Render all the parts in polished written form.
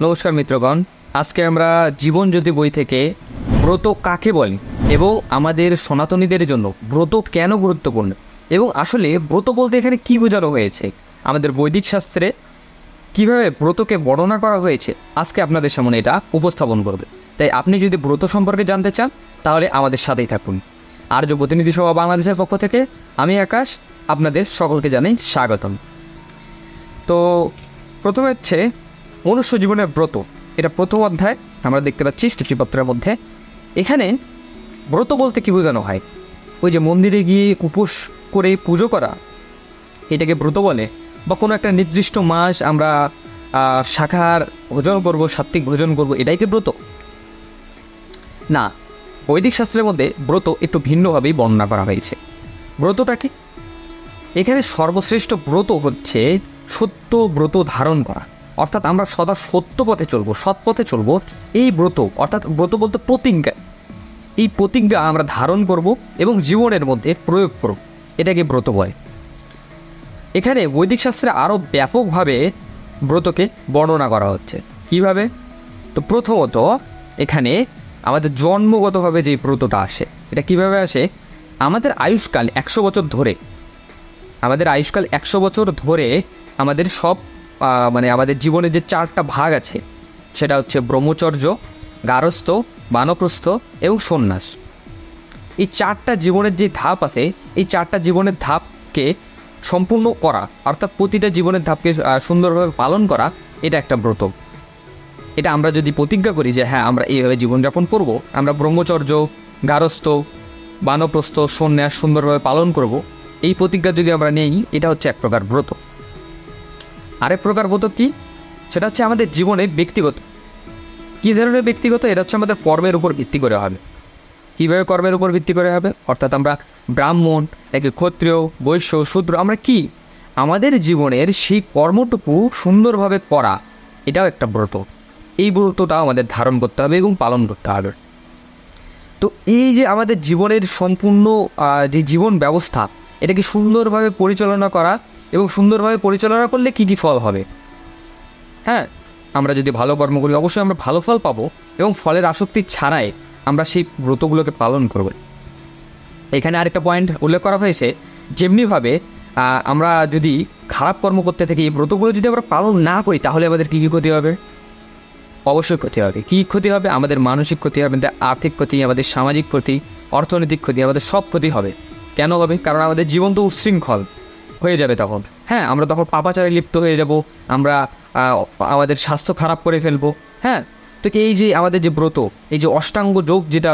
নমস্কার মিত্রগণ, আজকে আমরা জীবনজ্যোতি বই থেকে ব্রত কাকে বলে এবং আমাদের সনাতনীদের জন্য ব্রত কেন গুরুত্বপূর্ণ এবং আসলে ব্রত বলতে এখানে কী বোঝানো হয়েছে, আমাদের বৈদিক শাস্ত্রে কীভাবে ব্রতকে বর্ণনা করা হয়েছে, আজকে আপনাদের সামনে এটা উপস্থাপন করবে। তাই আপনি যদি ব্রত সম্পর্কে জানতে চান তাহলে আমাদের সাথেই থাকুন। আর্য প্রতিনিধি সভা বাংলাদেশের পক্ষ থেকে আমি আকাশ আপনাদের সকলকে জানাই স্বাগতম। তো প্রথমে হচ্ছে মনুষ্য জীবনের ব্রত, এটা প্রথম অধ্যায় আমরা দেখতে পাচ্ছি সূচিপত্রের মধ্যে। এখানে ব্রত বলতে কী বোঝানো হয়, ওই যে মন্দিরে গিয়ে উপোস করে পুজো করা, এটাকে ব্রত বলে, বা কোনো একটা নির্দিষ্ট মাস আমরা শাকাহার ভোজন করব, সাত্ত্বিক ভোজন করব, এটাই কি ব্রত? না, বৈদিক শাস্ত্রের মধ্যে ব্রত একটু ভিন্নভাবেই বর্ণনা করা হয়েছে। ব্রতটা কি? এখানে সর্বশ্রেষ্ঠ ব্রত হচ্ছে সত্য ব্রত ধারণ করা, অর্থাৎ আমরা সদা সত্য পথে চলবো, সৎ পথে চলবো। এই ব্রত অর্থাৎ ব্রত বলতে প্রতিজ্ঞা, এই প্রতিজ্ঞা আমরা ধারণ করব এবং জীবনের মধ্যে প্রয়োগ করব, এটাকে ব্রত বলে। এখানে বৈদিক শাস্ত্রে আরও ব্যাপকভাবে ব্রতকে বর্ণনা করা হচ্ছে। কিভাবে? তো প্রথমত এখানে আমাদের জন্মগতভাবে যে ব্রতটা আসে, এটা কিভাবে আসে? আমাদের আয়ুষ্কাল 100 বছর ধরে, আমাদের আয়ুষ্কাল 100 বছর ধরে আমাদের সব আমাদের জীবনের যে 4টা ভাগ আছে, সেটা হচ্ছে ব্রহ্মচর্য, গারস্থ, বানপ্রস্থ এবং সন্ন্যাস। এই 4টা জীবনের যে ধাপ আছে, এই 4টা জীবনের ধাপকে সম্পূর্ণ করা, অর্থাৎ প্রতিটা জীবনের ধাপকে সুন্দরভাবে পালন করা, এটা একটা ব্রত। এটা আমরা যদি প্রতিজ্ঞা করি যে হ্যাঁ আমরা এইভাবে জীবনযাপন করব, আমরা ব্রহ্মচর্য, গারস্থ, বানপ্রস্থ, সন্ন্যাস সুন্দরভাবে পালন করব, এই প্রতিজ্ঞা যদি আমরা নেই, এটা হচ্ছে এক প্রকার ব্রত। আরেক প্রকার ব্রত কি? সেটা হচ্ছে আমাদের জীবনে ব্যক্তিগত। কী ধরনের ব্যক্তিগত? এটা হচ্ছে আমাদের কর্মের উপর ভিত্তি করে হবে। কীভাবে কর্মের উপর ভিত্তি করে হবে? অর্থাৎ আমরা ব্রাহ্মণ, নাকি ক্ষত্রিয়, বৈশ্য, শূদ্র, আমরা কি আমাদের জীবনের সেই কর্মটুকু সুন্দরভাবে করা, এটাও একটা ব্রত। এই ব্রতটাও আমাদের ধারণ করতে হবে এবং পালন করতে হবে। তো এই যে আমাদের জীবনের সম্পূর্ণ যে জীবন ব্যবস্থা, এটাকে সুন্দরভাবে পরিচালনা করা, এবং সুন্দরভাবে পরিচালনা করলে কী কী ফল হবে? হ্যাঁ, আমরা যদি ভালো কর্ম করি অবশ্যই আমরা ভালো ফল পাবো, এবং ফলের আসক্তি ছাড়াই আমরা সেই ব্রতগুলোকে পালন করব। এখানে আরেকটা পয়েন্ট উল্লেখ করা হয়েছে, যেমনিভাবে আমরা যদি খারাপ কর্ম করতে থাকি, এই ব্রতগুলো যদি আমরা পালন না করি, তাহলে আমাদের কী কী ক্ষতি হবে? অবশ্যই ক্ষতি হবে। কী ক্ষতি হবে? আমাদের মানসিক ক্ষতি হবে, আমাদের আর্থিক ক্ষতি, আমাদের সামাজিক ক্ষতি, অর্থনৈতিক ক্ষতি, আমাদের সব ক্ষতি হবে। কেন হবে? কারণ আমাদের জীবন তো উচ্ছৃঙ্খল হয়ে যাবে তখন। হ্যাঁ, আমরা তখন পাপাচারে লিপ্ত হয়ে যাব, আমরা আমাদের স্বাস্থ্য খারাপ করে ফেলবো। হ্যাঁ, তো এই যে আমাদের যে ব্রত, এই যে অষ্টাঙ্গ যোগ যেটা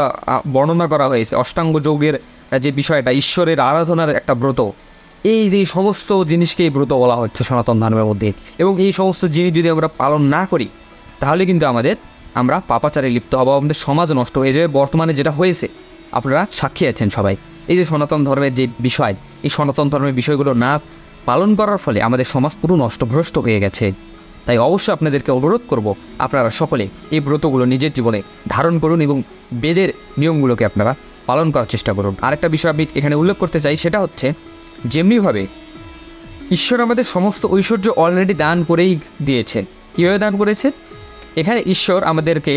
বর্ণনা করা হয়েছে, অষ্টাঙ্গ যোগের যে বিষয়টা, ঈশ্বরের আরাধনার একটা ব্রত, এই যে সমস্ত জিনিসকে এই ব্রত বলা হচ্ছে সনাতন ধর্মের মধ্যে। এবং এই সমস্ত জিনিস যদি আমরা পালন না করি, তাহলে কিন্তু আমরা পাপাচারে লিপ্ত হব, আমাদের সমাজ নষ্ট হয়ে যাবে। বর্তমানে যেটা হয়েছে আপনারা সাক্ষী আছেন সবাই, এই যে সনাতন ধর্মের যে বিষয়, এই সনাতন ধর্মের বিষয়গুলো না পালন করার ফলে আমাদের সমাজ পুরো নষ্টভ্রষ্ট হয়ে গেছে। তাই অবশ্যই আপনাদেরকে অনুরোধ করব, আপনারা সকলে এই ব্রতগুলো নিজের জীবনে ধারণ করুন এবং বেদের নিয়মগুলোকে আপনারা পালন করার চেষ্টা করুন। আরেকটা বিষয় আমি এখানে উল্লেখ করতে চাই, সেটা হচ্ছে যেমনিভাবে ঈশ্বর আমাদের সমস্ত ঐশ্বর্য অলরেডি দান করেই দিয়েছে। কীভাবে দান করেছে? এখানে ঈশ্বর আমাদেরকে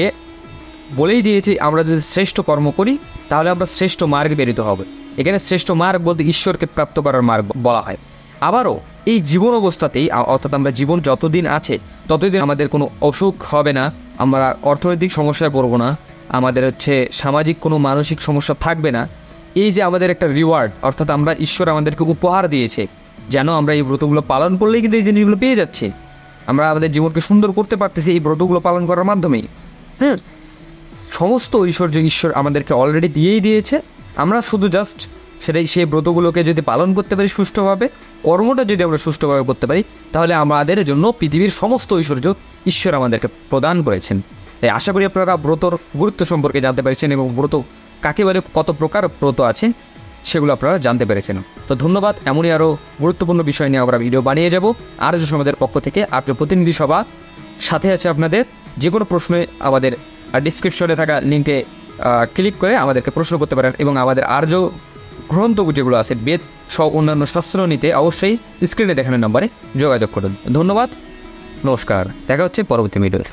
বলেই দিয়েছে, আমরা যদি শ্রেষ্ঠ কর্ম করি তাহলে আমরা শ্রেষ্ঠ মার্গে বেরিত হবে। এখানে শ্রেষ্ঠ মার্গ বলতে ঈশ্বরকে প্রাপ্ত করার মার্গ বলা হয়। আবারও এই জীবন অবস্থাতেই, অর্থাৎ আমরা জীবন যতদিন আছে ততদিন আমাদের কোনো অসুখ হবে না, আমরা অর্থনৈতিক সমস্যায় পড়বো না, আমাদের সামাজিক কোনো মানসিক সমস্যা থাকবে না। এই যে আমাদের একটা রিওয়ার্ড, অর্থাৎ আমরা ঈশ্বর আমাদেরকে উপহার দিয়েছে, যেন আমরা এই ব্রতগুলো পালন করলেই কিন্তু এই জিনিসগুলো পেয়ে যাচ্ছি। আমরা আমাদের জীবনকে সুন্দর করতে পারতেছি এই ব্রতগুলো পালন করার মাধ্যমেই। হ্যাঁ, সমস্ত ঐশ্বর্য ঈশ্বর আমাদেরকে অলরেডি দিয়েই দিয়েছে। আমরা শুধু জাস্ট সেই ব্রতগুলোকে যদি পালন করতে পারি সুষ্ঠুভাবে, কর্মটা যদি আমরা সুষ্ঠুভাবে করতে পারি, তাহলে আমাদের জন্য পৃথিবীর সমস্ত ঐশ্বর্য ঈশ্বর আমাদেরকে প্রদান করেছেন। তাই আশা করি আপনারা ব্রতর গুরুত্ব সম্পর্কে জানতে পেরেছেন, এবং ব্রত কাকে বলে, কত প্রকার ব্রত আছে, সেগুলো আপনারা জানতে পেরেছেন। তো ধন্যবাদ। এমনই আরও গুরুত্বপূর্ণ বিষয় নিয়ে আমরা ভিডিও বানিয়ে যাব আর্য সমাজের পক্ষ থেকে। আর্য প্রতিনিধি সভা সাথে আছে আপনাদের। যে কোনো প্রশ্নে আমাদের ডিসক্রিপশনে থাকা লিঙ্কে ক্লিক করে আমাদেরকে প্রশ্ন করতে পারেন, এবং আমাদের আর্য গ্রন্থ যেগুলো আছে, বেদ সহ অন্যান্য শাস্ত্র নিতে অবশ্যই স্ক্রিনে দেখানো নম্বরে যোগাযোগ করুন। ধন্যবাদ, নমস্কার, দেখা হচ্ছে পরবর্তী ভিডিওতে।